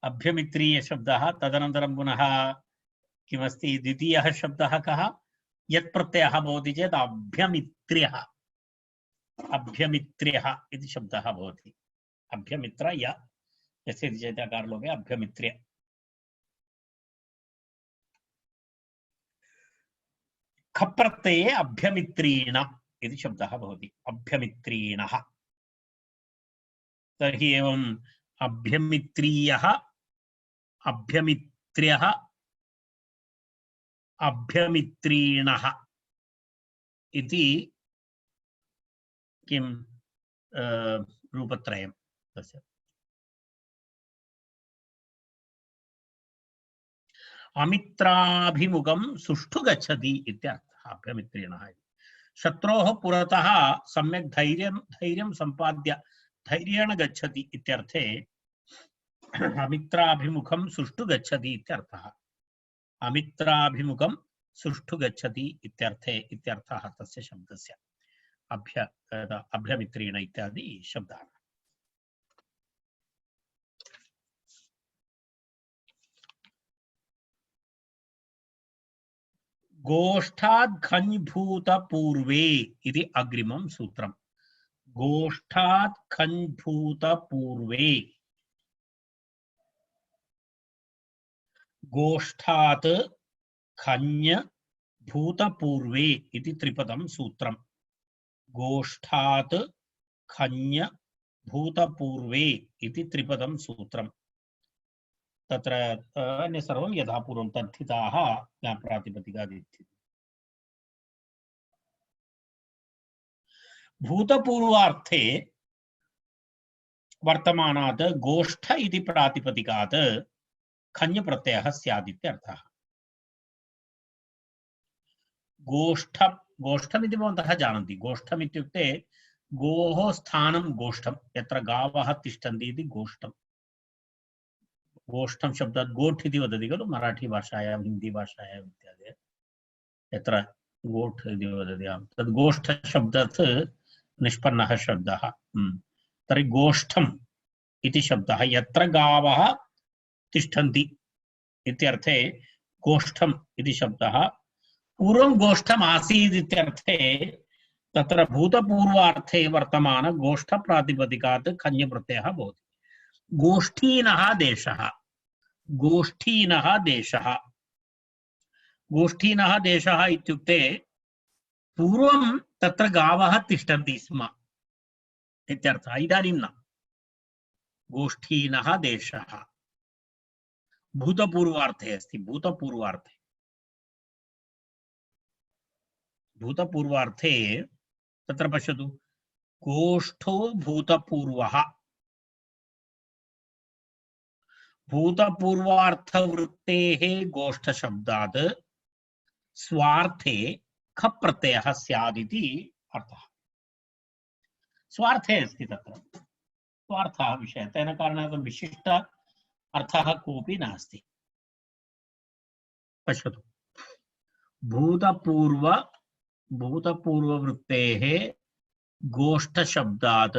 अभ्यमित्रीय शब्दः। तदनन्तरं पुनः किमस्ति? द्वितीयः शब्दः कः? यत् प्रत्ययः भवति चेत् अभ्यमित्र्यः, अभ्यमित्र्यः इति शब्दः भवति। अभ्यमित्र यस्य चेत् अकारलोपे अभ्यमित्र्य। ख प्रत्यये अभ्यमित्रीण इति शब्दः भवति। अभ्यमित्रीणः। तर्हि एवम् अभ्यमित्रीयः, अभ्यमित्र्यः, अभ्यमित्रीणः इति किं रूपत्रयं तस्य। अमित्राभिमुखं सुष्ठु गच्छति इत्यर्थः अभ्यमित्रीणः। शत्रोः पुरतः सम्यक् धैर्यं सम्पाद्य धैर्येण गच्छति इत्यर्थे अमित्राभिमुखं सुष्ठु गच्छति इत्यर्थः। अमित्राभिमुखं सुष्ठु गच्छति इत्यर्थः तस्य शब्दस्य अभ्यमित्रीण इत्यादि शब्दाः। गोष्ठात् खञ्भूत पूर्वे इति अग्रिमं सूत्रम्। गोष्ठात् खञ्भूत पूर्वे, गोष्ठात् खञ् भूत पूर्वे इति त्रिपदं सूत्रम्। गोष्ठात् खञ् भूत पूर्वे इति त्रिपदं सूत्रम्। तत्र अन्य सर्वं यथा पूर्वं तद्धिताः प्रातिपदिकादिति। भूतपूर्वार्थे वर्तमानात् गोष्ठ इति प्रातिपदिकात् खञ् प्रत्ययः स्यात् इत्यर्थः। गोष्ठमिति भवन्तः जानन्ति। गोष्ठम् इत्युक्ते गोः स्थानं गोष्ठं, यत्र गावः तिष्ठन्ति इति गोष्ठम्। गोष्ठं शब्दात् गोठ इति वदति खलु मराठी भाषायां, हिंदी भाषायाम् इत्यादि यत्र गोठ इति वदति। तद् गोष्ठ शब्दात् निष्पन्नः शब्दः। तर्हि गोष्ठम् इति शब्दः यत्र गावः तिष्ठन्ति इत्यर्थे गोष्ठम् इति शब्दः। पूर्वं गोष्ठम् आसीत् इत्यर्थे तत्र भूतपूर्वार्थे वर्तमान गोष्ठ प्रातिपदिकात् खञ् प्रत्ययः भवति। गोष्ठीनः देशः, गोष्ठीनः देशः, गोष्ठीनः देशः इत्युक्ते पूर्वं तत्र गावः तिष्ठन्ति स्म इत्यर्थः। इदानीं न। गोष्ठीनः देशः भूतपूर्वार्थे अस्ति। भूतपूर्वार्थे, भूतपूर्वार्थे तत्र पश्यतु, गोष्ठो भूतपूर्वः। भूतपूर्वार्थवृत्तेः गोष्ठ शब्दात् स्वार्थे ख प्रत्ययः स्यात् इति अर्थः। स्वार्थे अस्ति तत्र स्वार्थः विषयः, तेन कारणात् विशिष्ट अर्थः कोऽपि नास्ति। पश्यतु, भूतपूर्ववृत्तेः गोष्ठ शब्दात्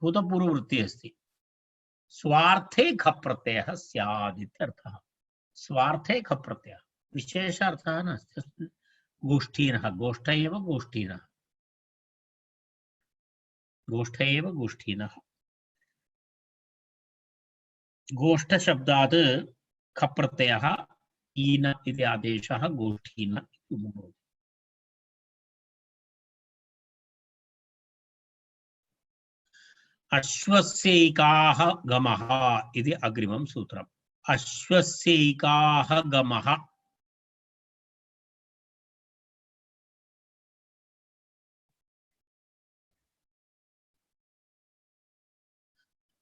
भूतपूर्ववृत्तिः अस्ति, स्वार्थे ख प्रत्ययः स्यात् इत्यर्थः। स्वार्थे ख प्रत्ययः, विशेषार्थः नास्ति। गोष्ठीनः, गोष्ठ एव गोष्ठीनः, गोष्ठ एव गोष्ठीनः। गोष्ठशब्दात् खप् प्रत्ययः ईन इति आदेशः गोष्ठीन इति भवति। अश्वस्यैकाः गमः इति अग्रिमं सूत्रम्। अश्वस्यैकाः गमः,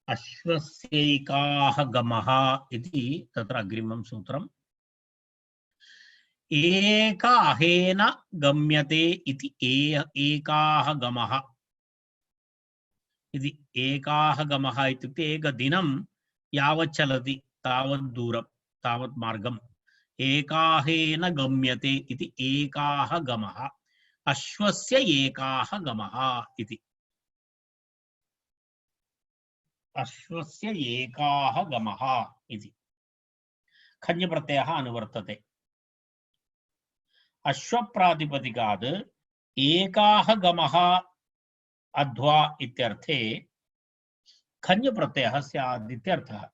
अश्वस्यैकाः गमः इति तत्र अग्रिमं सूत्रम्। एक अहेन गम्यते इति एकाः गमः इति। एकाः गमः इत्युक्ते एकदिनं यावत् चलति तावत् दूरं, तावत् मार्गम् एकाहेन गम्यते इति। एकाः गमः, अश्वस्य एकाः गमः इति। अश्वस्य एकाः गमः इति खञ्जप्रत्ययः अनुवर्तते। अश्वप्रातिपदिकात् एकाः गमः अध्वा इत्यर्थे खञ्जप्रत्ययः स्यात् इत्यर्थः।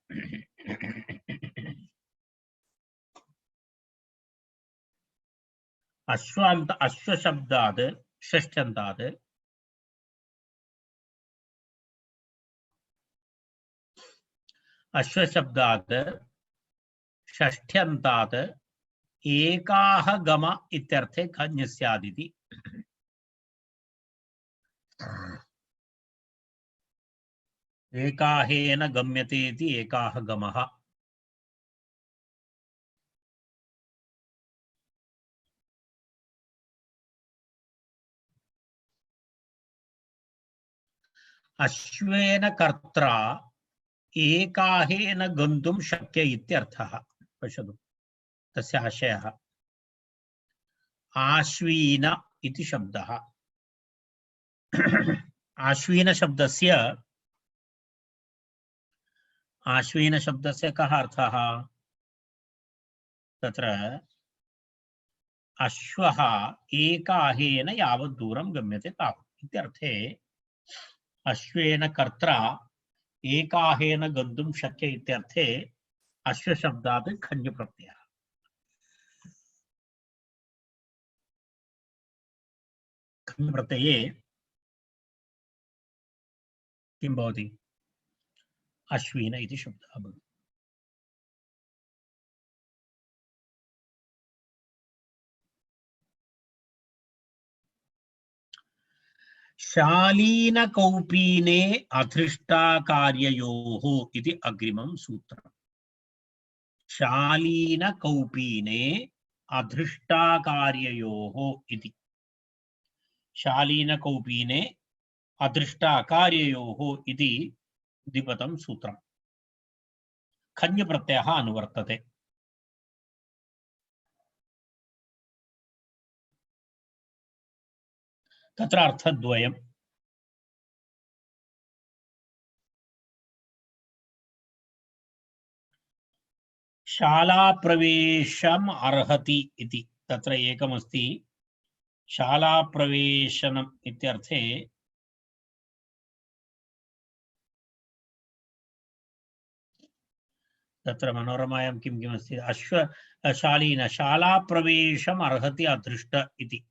अश्वान्त अश्वशब्दात् षष्ठ्यन्तात् अश्वशब्दात् षष्ठ्यन्तात् एकाः गम इत्यर्थे खञ् स्यादिति। एकाहेन गम्यते इति एकाः गमः। अश्वेन कर्त्रा एकाहेन गन्तुं शक्य इत्यर्थः। पश्यतु तस्य आशयः। आश्वीन इति शब्दः। आश्वीन शब्दस्य कः अर्थः? तत्र अश्वः एकाहेन यावत् दूरं गम्यते तावत् इत्यर्थे अश्वेन कर्त्रा एकाहेन गन्तुं शक्य इत्यर्थे अश्वशब्दात् खञ् प्रत्ययः। खञ् प्रत्यये किं भवति? अश्विन इति शब्दः भवति। शालीनकौपीने अधृष्टाकार्ययोः इति अग्रिमं सूत्रम्। शालीनकौपीने अधृष्टाकार्ययोः इति। शालीनकौपीने अधृष्टाकार्ययोः इति द्विपदं सूत्रम्। खञ् प्रत्ययः अनुवर्तते। तत्र अर्थद्वयम्। शालाप्रवेशम् अर्हति इति तत्र एकमस्ति। शालाप्रवेशनम् इत्यर्थे तत्र मनोरमायां किं किमस्ति? अश्वशालीन शालाप्रवेशम् अर्हति अधृष्ट इति।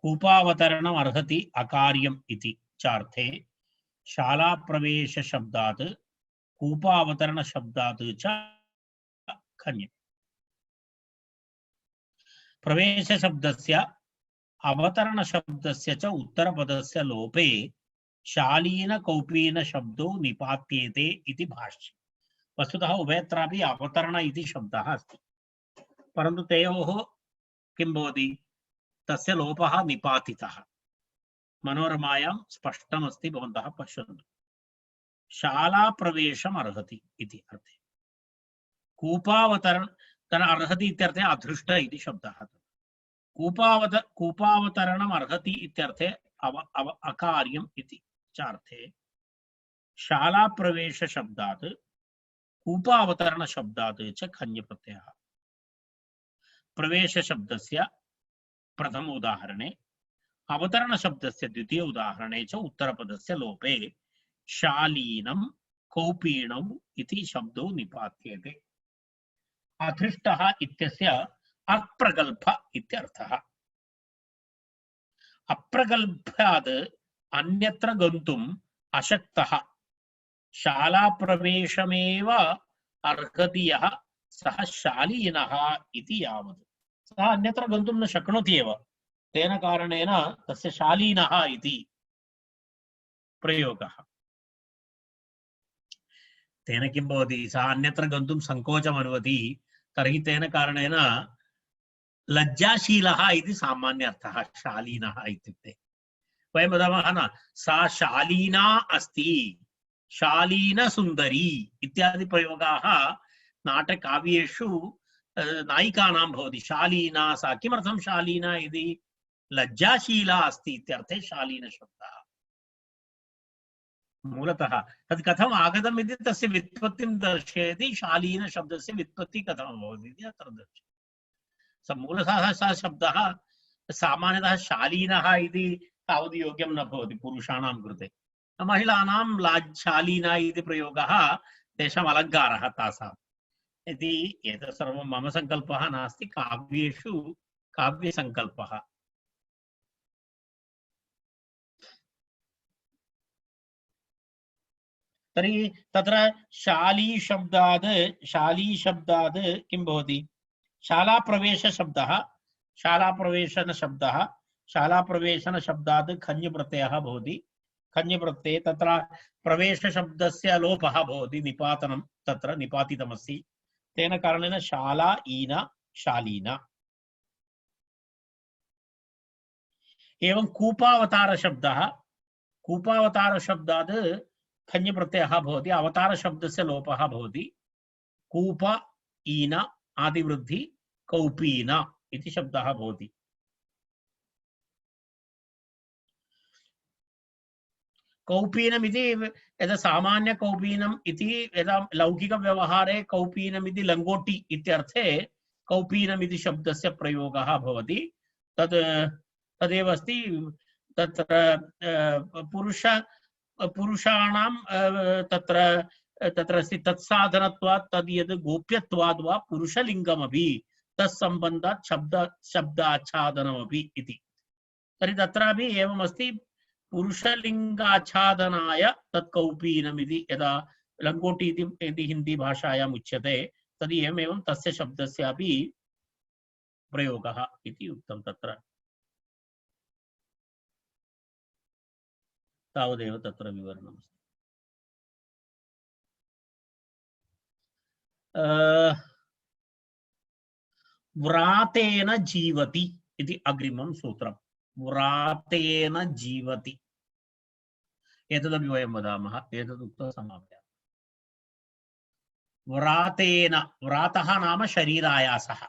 कूपावतरणम् अर्हति अकार्यम् इति चार्थे शालाप्रवेश शब्दात् कूपावतरण शब्दात् च खञ्। प्रवेश शब्दस्य अवतरण शब्दस्य च उत्तरपदस्य लोपे शालीन कौपीन शब्दो निपात्येते इति भाष्यम्। वस्तुतः उभयत्रापि अवतरण इति शब्दः अस्ति, परन्तु तयोः किं भवति? तस्य लोपः निपातितः। मनोरमायां स्पष्टमस्ति, भवन्तः पश्यन्तु। शालाप्रवेशम् अर्हति इति अर्थे। कूपावतरण अर्हति इत्यर्थे अधृष्ट इति शब्दः। कूपावतरणम् अर्हति इत्यर्थे अकार्यम् इति चार्थे शालाप्रवेश शब्दात् कूपावतरण शब्दात् च खञ् प्रत्ययः प्रवेश शब्दस्य प्रथम उदाहरणे अवतरण शब्दस्य द्वितीय उदाहरणे च उत्तरपदस्य लोपे शालीनं कौपीनौ इति शब्दो निपात्यते। अधृष्टः इत्यस्य अप्रगल्भ इत्यर्थः। अप्रगल्भात् अन्यत्र गन्तुम् अशक्तः शाला प्रवेशमेव अर्हति यः सः शालीनः इति यावत्। सः अन्यत्र गन्तुं न शक्नोति एव, तेन कारणेन तस्य शालीनः इति प्रयोगः। तेन किं भवति, सः अन्यत्र गन्तुं सङ्कोचम् अनुभवति, तर्हि तेन कारणेन लज्जाशीलः इति सामान्य अर्थः शालीनः इत्युक्ते। वयं वदामः न, सा शालीना अस्ति, शालीनसुन्दरी इत्यादि प्रयोगाः नाटकाव्येषु नायिकानां भवति। शालीना सा, किमर्थं शालीना इति, लज्जाशीला अस्ति इत्यर्थे शालीनशब्दः। मूलतः तद् कथम् आगतम् इति तस्य व्युत्पत्तिं दर्शयति, शालीनशब्दस्य व्युत्पत्तिः कथं भवति इति अत्र दर्शयति। मूलतः सः शब्दः सामान्यतः शालीनः इति तावद् योग्यं न भवति पुरुषाणां कृते। महिलानां शालीना इति प्रयोगः तेषाम् अलङ्कारः तासाम् इति। एतत् सर्वं मम सङ्कल्पः नास्ति, काव्येषु काव्यसङ्कल्पः। तर्हि तत्र शाली शब्दात् किं भवति, शालाप्रवेशशब्दः, शालाप्रवेशनशब्दात् खञ् प्रत्ययः भवति। खञ् प्रत्यये तत्र प्रवेशशब्दस्य लोपः भवति, निपातनं तत्र निपातितमस्ति, तेन कारणेन शाला ईना शालीना। एवं कूपावतारशब्दात् खञ् प्रत्ययः भवति, अवतारशब्दस्य लोपः भवति। कूप ईन आदिवृद्धि कौपीन इति शब्दः भवति। कौपीनम् इति यदा सामान्य कौपीनम् इति, यदा लौकिकव्यवहारे कौपीनम् इति लङ्गोटी इत्यर्थे कौपीनम् इति शब्दस्य प्रयोगः भवति। तदेव अस्ति। तत्र पुरुषाणां तत्र अस्ति तत्साधनत्वात् तद् यद् गोप्यत्वाद् वा पुरुषलिङ्गमपि तत्सम्बन्धात् शब्दाच्छादनमपि इति। तर्हि तत्रापि एवमस्ति, पुरुषलिङ्गाच्छादनाय तत् कौपीनमिति यदा लङ्गोटी इति हिन्दी भाषायाम् उच्यते, तर्हि एवमेवं तस्य शब्दस्यापि प्रयोगः इति उक्तं तत्र। तावदेव तत्र विवरणमस्ति। व्रातेन जीवति इति अग्रिमं सूत्रम्। व्रातेन जीवति एतदपि वयं वदामः, एतदुक्त्वा समापयामः। व्रातेन, व्रातः नाम शरीरायासः,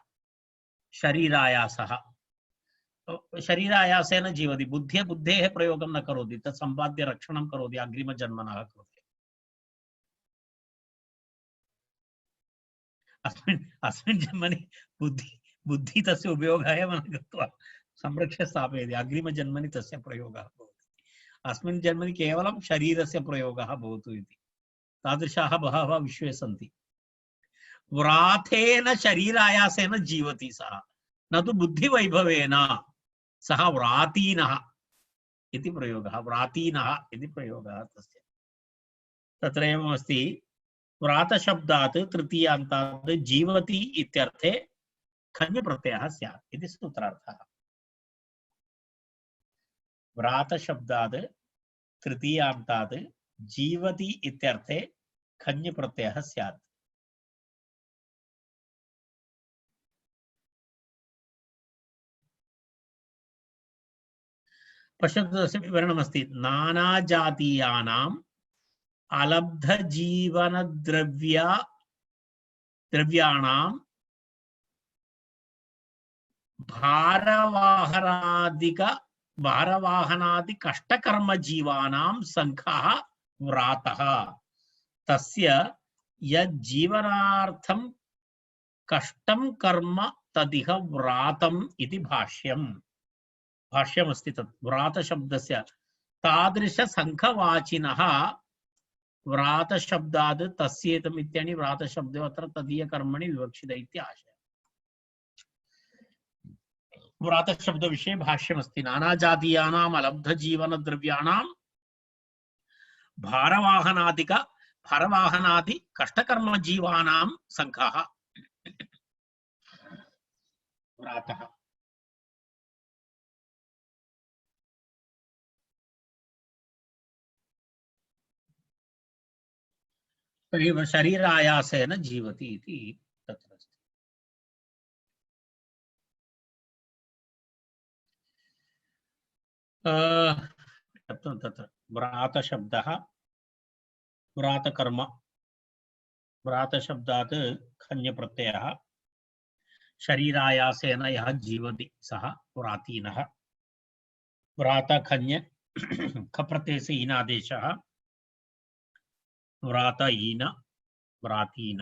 शरीरायासेन जीवति। बुद्धेः प्रयोगं न करोति, तत् सम्पाद्य रक्षणं करोति अग्रिमजन्मनः कृते। अस्मिन् जन्मनि बुद्धि तस्य उपयोगाय न कृत्वा संरक्ष्य स्थापयति, अग्रिमजन्मनि तस्य प्रयोगः भवति। अस्मिन् जन्मनि केवलं शरीरस्य प्रयोगः भवतु इति। तादृशाः बहवः विश्वे सन्ति। व्रातेन शरीरायासेन जीवति सः, न तु बुद्धिवैभवेन। सः व्रातीनः इति प्रयोगः, व्रातीनः इति प्रयोगः तस्य। तत्र एवमस्ति, व्रातशब्दात् तृतीयान्तात् जीवति इत्यर्थे खञ् प्रत्ययः स्यात् इति सूत्रार्थः। व्रातशब्दात् तृतीयान्तात् जीवति इत्यर्थे खञ् प्रत्ययः स्यात्। पश्यतु, तस्य विवरणमस्ति। नानाजातीयानाम् अलब्धजीवनद्रव्याणां भारवाहनादि कष्टकर्मजीवानां संख्यः व्रातः। तस्य यज्जीवनार्थं कष्टं कर्म तदिह व्रातम् इति भाष्यम्। भाष्यमस्ति तत् व्रातशब्दस्य तादृशसङ्घवाचिनः व्रातशब्दात् तस्येतम् इत्यनेन व्रातशब्दो अत्र तदीयकर्मणि विवक्षित इति आशयः। व्रातशब्दविषये भाष्यमस्ति। नानाजातीयानाम् अलब्धजीवनद्रव्याणां भारवाहनादि कष्टकर्मजीवानां सङ्घः व्रातः। शरीरायासेन जीवति इति तत्र अस्ति। तत्र व्रातशब्दः व्रातकर्म व्रातशब्दात् खञ्जप्रत्ययः शरीरायासेन यः जीवति सः व्रातीनः। व्रातखञ् खप्रत्ययस्य ईनादेशः व्रातहीन व्रातीन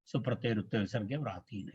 सुप्रत्यय विसर्गे व्रातीन।